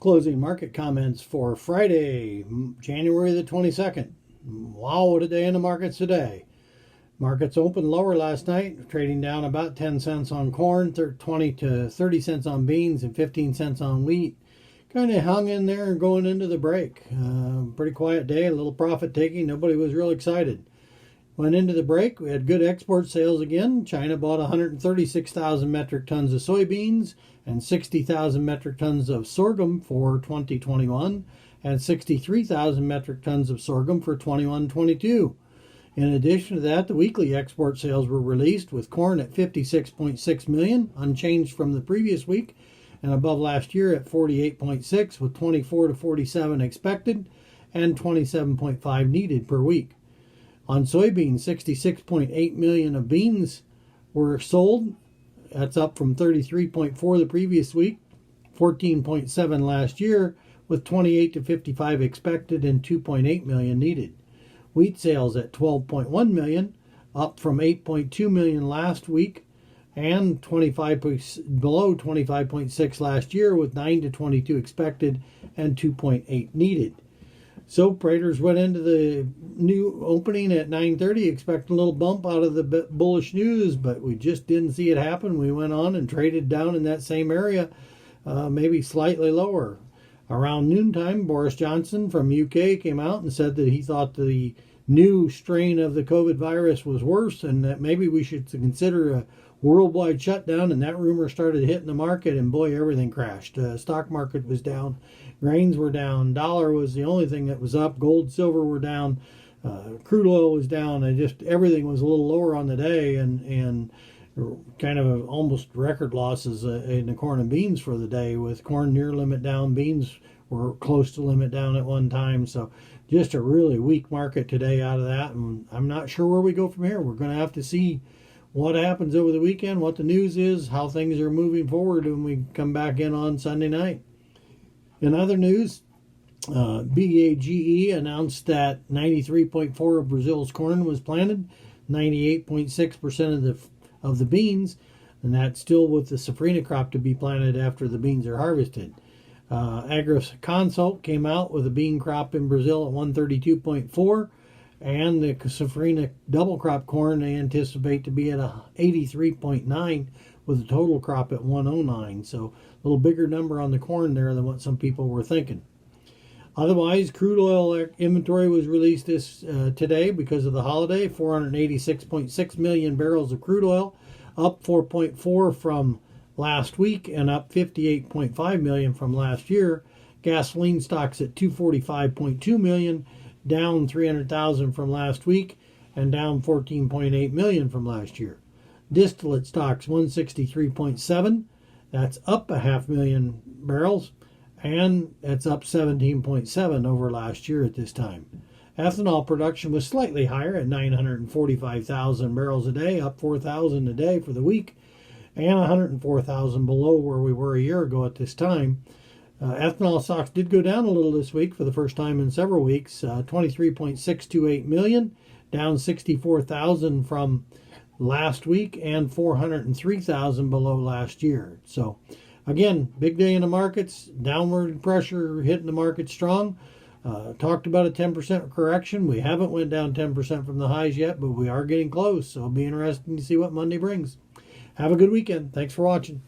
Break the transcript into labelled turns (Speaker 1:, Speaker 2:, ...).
Speaker 1: Closing market comments for Friday, January the 22nd. Wow, what a day in the markets today. Markets opened lower last night, trading down about 10 cents on corn, 20 to 30 cents on beans, and 15 cents on wheat. Kind of hung in there going into the break. Pretty quiet day, a little profit taking. Nobody was real excited. Went into the break. We had good export sales again. China bought 136,000 metric tons of soybeans and 60,000 metric tons of sorghum for 2021 and 63,000 metric tons of sorghum for 21-22. In addition to that, the weekly export sales were released with corn at 56.6 million, unchanged from the previous week, and above last year at 48.6 with 24 to 47 expected and 27.5 needed per week. On soybeans, 66.8 million of beans were sold. That's up from 33.4 the previous week, 14.7 last year, with 28 to 55 expected and 2.8 million needed. Wheat sales at 12.1 million, up from 8.2 million last week, and 25 below 25.6 last year, with 9 to 22 expected and 2.8 needed. So traders went into the new opening at 9:30, expecting a little bump out of the bullish news, but we just didn't see it happen. We went on and traded down in that same area, maybe slightly lower. Around noontime, Boris Johnson from UK came out and said that he thought the new strain of the COVID virus was worse and that maybe we should consider a worldwide shutdown, and that rumor started hitting the market, and boy, everything crashed. Stock market was down, grains were down, dollar was the only thing that was up, gold, silver were down, crude oil was down, and just everything was a little lower on the day, and kind of almost record losses in the corn and beans for the day, with corn near limit down, beans were close to limit down at one time. So just a really weak market today out of that, and I'm not sure where we go from here. We're going to have to see what happens over the weekend, what the news is, how things are moving forward when we come back in on Sunday night. In other news, BAGE announced that 93.4% of Brazil's corn was planted, 98.6% of the beans, and that's still with the safrinha crop to be planted after the beans are harvested. AgriConsult came out with a bean crop in Brazil at 132.4, and the safrinha double crop corn they anticipate to be at 83.9 with a total crop at 109. So a little bigger number on the corn there than what some people were thinking. Otherwise, crude oil inventory was released today because of the holiday. 486.6 million barrels of crude oil, up 4.4 from last week and up 58.5 million from last year. Gasoline stocks at 245.2 million, down 300,000 from last week and down 14.8 million from last year. Distillate stocks 163.7, that's up 500,000 barrels, and that's up 17.7 over last year at this time. Ethanol production was slightly higher at 945,000 barrels a day, up 4,000 a day for the week, and 104,000 below where we were a year ago at this time. Ethanol stocks did go down a little this week for the first time in several weeks, 23.628 million, down 64,000 from last week and 403,000 below last year. So again, big day in the markets, downward pressure hitting the market strong. Talked about a 10% correction. We haven't went down 10% from the highs yet, but we are getting close. So it'll be interesting to see what Monday brings. Have a good weekend. Thanks for watching.